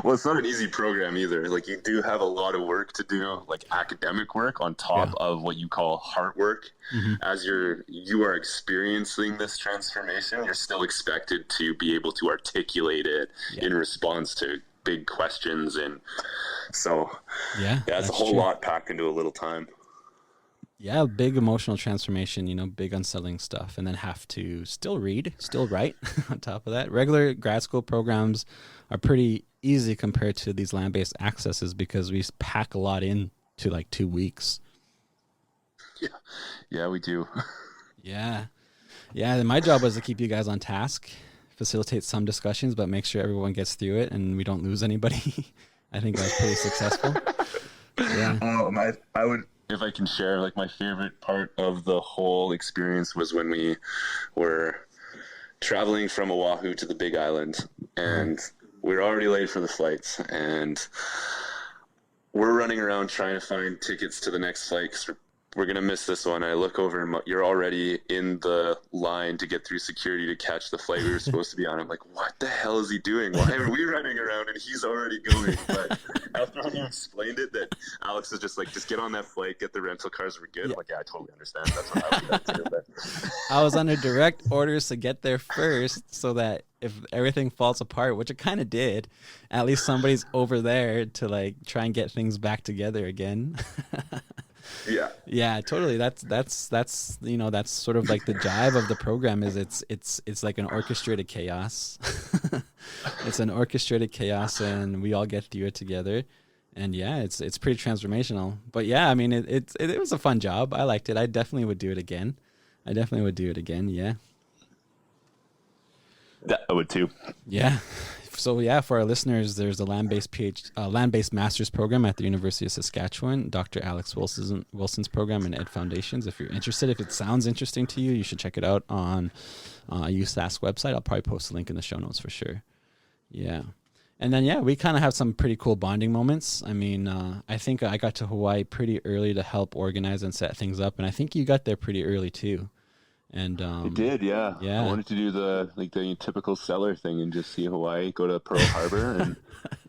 Well, it's not an easy program either. Like, you do have a lot of work to do, like academic work on top of what you call heart work. Mm-hmm. As you are experiencing this transformation, you're still expected to be able to articulate it in response to big questions. And so, it's a whole lot packed into a little time. Yeah, big emotional transformation, big unsettling stuff, and then have to still read, still write on top of that. Regular grad school programs are pretty easy compared to these land-based accesses because we pack a lot into like 2 weeks. Yeah, we do. Yeah. And my job was to keep you guys on task, facilitate some discussions, but make sure everyone gets through it and we don't lose anybody. I think I was pretty successful. Yeah. I would... If I can share, like, my favorite part of the whole experience was when we were traveling from Oahu to the Big Island, and we were already late for the flights, and we're running around trying to find tickets to the next flight because we're going to miss this one. I look over and you're already in the line to get through security to catch the flight we were supposed to be on. I'm like, what the hell is he doing? Why are we running around and he's already going? But after you explained it, that Alex was just like, just get on that flight, get the rental cars, we're good. I'm like, yeah, I totally understand. That's what I would do. But I was under direct orders to get there first so that if everything falls apart, which it kind of did, at least somebody's over there to like try and get things back together again. Yeah, totally. That's that's sort of like the jive of the program is it's like an orchestrated chaos. It's an orchestrated chaos, and we all get through it together. And yeah, it's pretty transformational. But yeah, I mean, it was a fun job. I liked it. I definitely would do it again. Yeah. I would too. Yeah. So yeah, for our listeners, there's a land-based master's program at the University of Saskatchewan, Dr. Alex Wilson's program in Ed Foundations. If you're interested, if it sounds interesting to you, you should check it out on USask website. I'll probably post a link in the show notes for sure. Yeah. And then, we kind of have some pretty cool bonding moments. I mean, I think I got to Hawaii pretty early to help organize and set things up. And I think you got there pretty early too. And I did, yeah. I wanted to do the typical seller thing and just see Hawaii, go to Pearl Harbor, and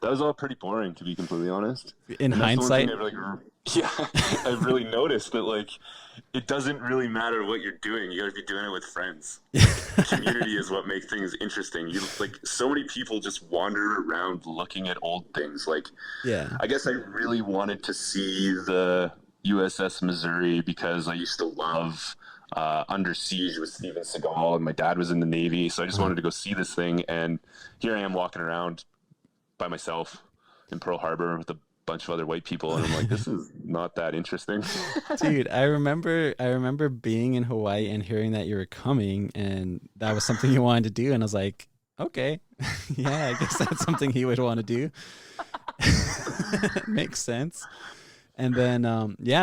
that was all pretty boring, to be completely honest. In hindsight, I've really noticed that like it doesn't really matter what you're doing. You got to be doing it with friends. Community is what makes things interesting. You so many people just wander around looking at old things. I guess I really wanted to see the USS Missouri because I used to love Under Siege with Steven Seagal, and my dad was in the Navy, so I just wanted to go see this thing, and here I am walking around by myself in Pearl Harbor with a bunch of other white people, and I'm like, this is not that interesting. Dude, I remember being in Hawaii and hearing that you were coming, and that was something you wanted to do, and I was like, okay, yeah, I guess that's something he would want to do. Makes sense. And then,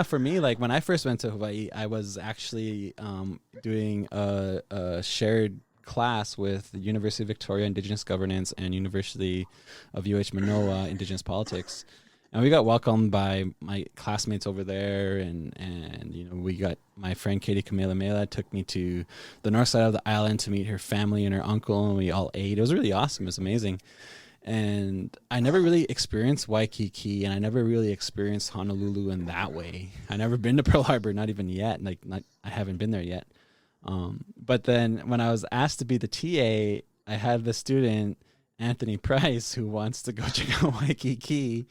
for me, like when I first went to Hawaii, I was actually doing a shared class with the University of Victoria Indigenous Governance and University of UH Manoa Indigenous Politics. And we got welcomed by my classmates over there, and we got my friend Katie Kamehameha took me to the north side of the island to meet her family and her uncle, and we all ate. It was really awesome. It was amazing. And I never really experienced Waikiki, and I never really experienced Honolulu in that way. I never been to Pearl Harbor, not even yet. I haven't been there yet. But then when I was asked to be the TA, I had the student Anthony Price who wants to go check out Waikiki,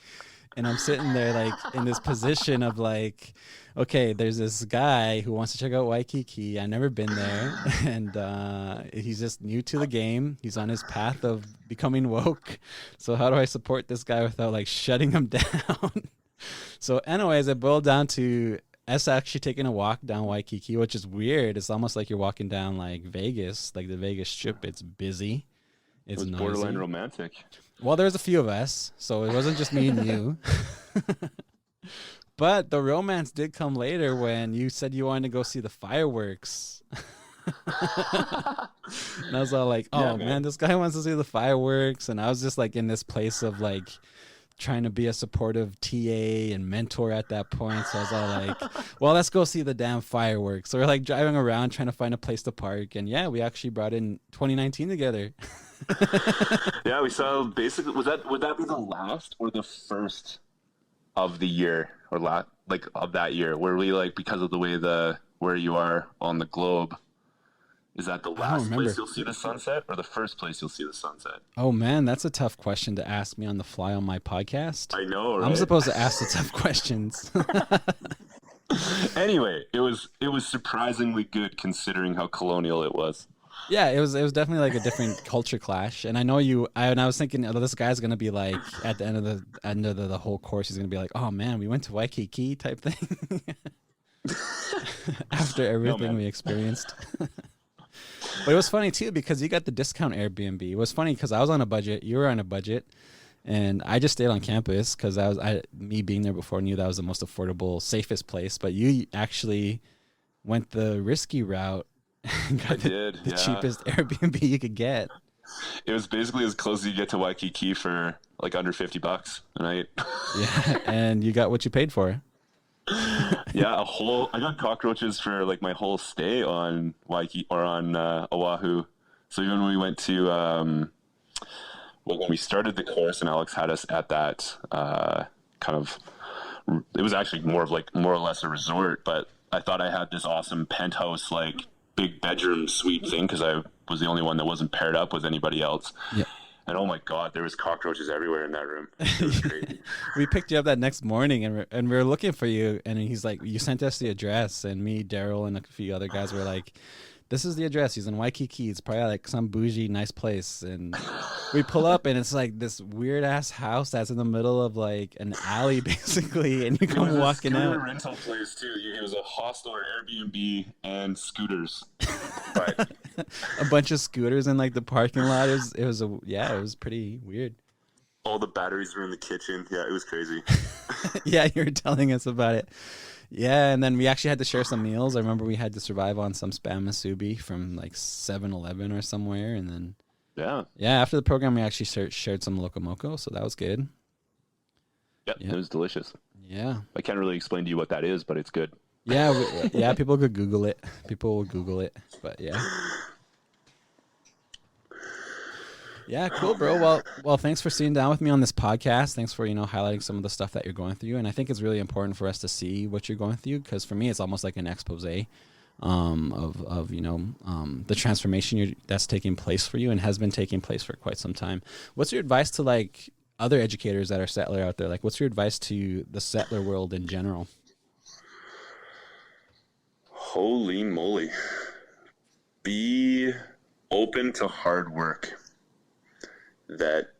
and I'm sitting there like in this position of like, okay, there's this guy who wants to check out Waikiki. I've never been there, and he's just new to the game. He's on his path of becoming woke. So how do I support this guy without like shutting him down? So anyways, it boiled down to us actually taking a walk down Waikiki, which is weird. It's almost like you're walking down like Vegas, like the Vegas Strip. It's busy. It's it was noisy. borderline romantic. Well, there's a few of us, so it wasn't just me and you. But the romance did come later when you said you wanted to go see the fireworks. And I was all like, oh, yeah, man, this guy wants to see the fireworks. And I was just like in this place of like trying to be a supportive TA and mentor at that point. So I was all like, well, let's go see the damn fireworks. So we're like driving around trying to find a place to park. And yeah, we actually brought in 2019 together. Yeah, we saw basically, would that be the last or the first of the year or of that year where we like, because of the way where you are on the globe, is that the last place you'll see the sunset or the first place you'll see the sunset? Oh man, that's a tough question to ask me on the fly on my podcast. I know, right? I'm supposed to ask the tough questions. Anyway, it was surprisingly good considering how colonial it was. Yeah, it was definitely like a different culture clash. And I know I was thinking, oh, this guy's gonna be like at the end of the whole course, he's gonna be like, oh man, we went to Waikiki type thing. After everything we experienced. But it was funny too because you got the discount Airbnb. It was funny because I was on a budget, you were on a budget, and I just stayed on campus because me being there before knew that was the most affordable, safest place. But you actually went the risky route and got the cheapest Airbnb you could get. It was basically as close as you get to Waikiki for like under $50 a night. Yeah, and you got what you paid for. Yeah, I got cockroaches for like my whole stay on Waikiki or on Oahu. So even when we went to when we started the course and Alex had us at that kind of, it was actually more or less a resort, but I thought I had this awesome penthouse like big bedroom suite thing because I was the only one that wasn't paired up with anybody else. Yeah. And oh my God, there was cockroaches everywhere in that room. It was crazy. We picked you up that next morning and we were looking for you. And he's like, you sent us the address. And me, Daryl, and a few other guys were like, this is the address. He's in Waikiki. It's probably like some bougie, nice place. And we pull up and it's like this weird ass house that's in the middle of like an alley basically. And you come walking out. It was a rental place too. It was a hostel or Airbnb and scooters. But a bunch of scooters in like the parking lot. It was pretty weird. All the batteries were in the kitchen. Yeah, it was crazy. Yeah, you were telling us about it. Yeah, and then we actually had to share some meals. I remember we had to survive on some spam musubi from like 7-Eleven or somewhere, and then after the program we actually shared some locomoco, so that was good. Yep, it was delicious. Yeah, I can't really explain to you what that is, but it's good. Yeah, people could Google it. People will Google it, but yeah. Yeah, cool, bro. Well, thanks for sitting down with me on this podcast. Thanks for, highlighting some of the stuff that you're going through. And I think it's really important for us to see what you're going through because for me, it's almost like an expose of the transformation that's taking place for you and has been taking place for quite some time. What's your advice to like other educators that are settler out there? Like, what's your advice to the settler world in general? Holy moly. Be open to hard work. That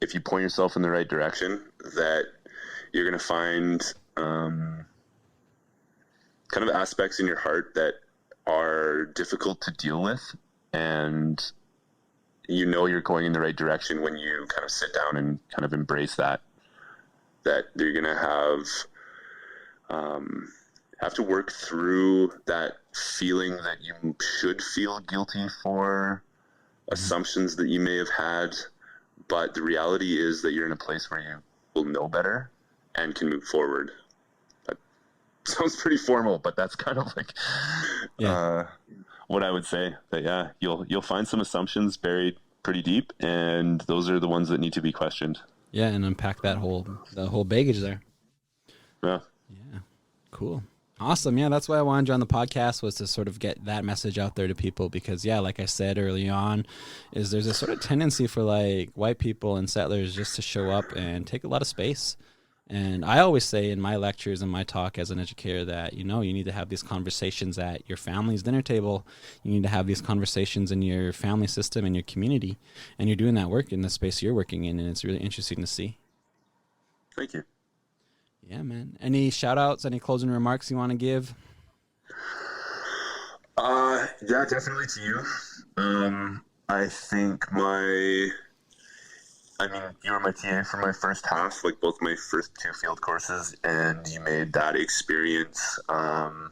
if you point yourself in the right direction, that you're going to find kind of aspects in your heart that are difficult to deal with. And you're going in the right direction when you kind of sit down and kind of embrace that you're going to have to work through that feeling that you should feel guilty for assumptions that you may have had, but the reality is that you're in a place where you will know better and can move forward. That sounds pretty formal, but that's kind of like what I would say. That you'll find some assumptions buried pretty deep, and those are the ones that need to be questioned. Yeah, and unpack the whole baggage there. Yeah. Yeah. Cool. Awesome. Yeah, that's why I wanted you on the podcast, was to sort of get that message out there to people, because yeah, like I said early on, is there's a sort of tendency for like white people and settlers just to show up and take a lot of space. And I always say in my lectures and my talk as an educator that, you need to have these conversations at your family's dinner table. You need to have these conversations in your family system and your community. And you're doing that work in the space you're working in, and it's really interesting to see. Thank you. Yeah, man. Any shout outs, any closing remarks you want to give? Yeah, definitely to you. I think you were my TA for my first half, like both my first 2 field courses, and you made that experience kind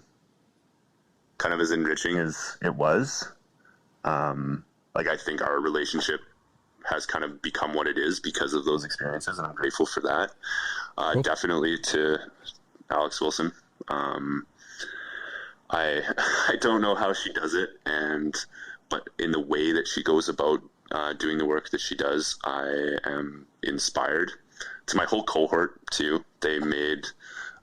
of as enriching as it was. Like, I think our relationship has kind of become what it is because of those experiences, and I'm grateful for that. Cool. Definitely to Alex Wilson. I don't know how she does it, but in the way that she goes about doing the work that she does, I am inspired. To my whole cohort too, they made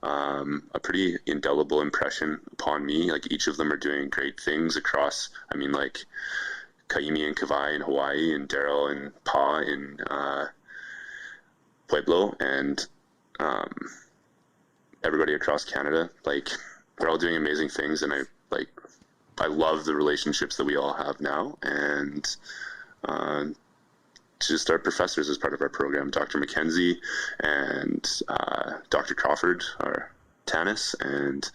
a pretty indelible impression upon me. Like, each of them are doing great things across, like Kaimi and Kawai in Hawaii, and Daryl and Pa in Pueblo, and everybody across Canada. Like, they're all doing amazing things, and I love the relationships that we all have now, and just our professors as part of our program, Dr. McKenzie and Dr. Crawford, our Tanis, and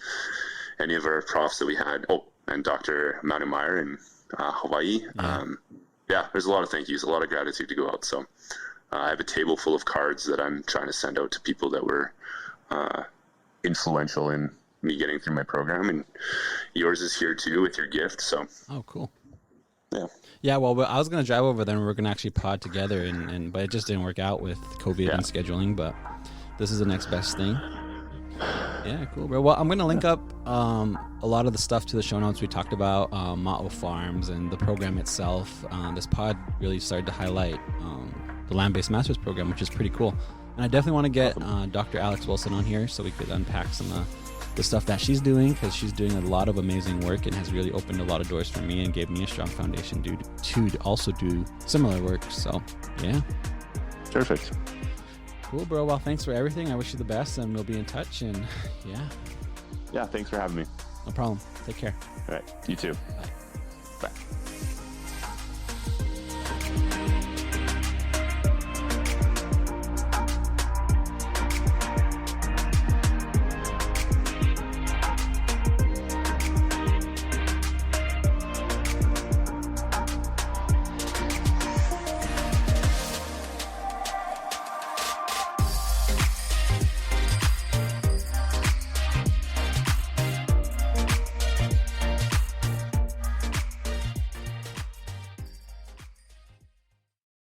any of our profs that we had. Oh, and Dr. Manumeyer in Hawaii. Yeah. There's a lot of thank yous, a lot of gratitude to go out. So I have a table full of cards that I'm trying to send out to people that were influential in me getting through my program, and yours is here too with your gift. So. Oh, cool. Yeah. Yeah, well, I was going to drive over there and we were going to actually pod together, but it just didn't work out with COVID and scheduling, but this is the next best thing. Yeah, cool, bro. Well, I'm going to link up a lot of the stuff to the show notes we talked about, Ma'o Farms and the program itself. This pod really started to highlight the land-based master's program, which is pretty cool. And I definitely want to get Dr. Alex Wilson on here so we could unpack some the stuff that she's doing, because she's doing a lot of amazing work and has really opened a lot of doors for me and gave me a strong foundation to also do similar work. So, yeah. Perfect. Cool, bro. Well, thanks for everything. I wish you the best, and we'll be in touch. And yeah. Yeah, thanks for having me. No problem. Take care. All right. You too. Bye.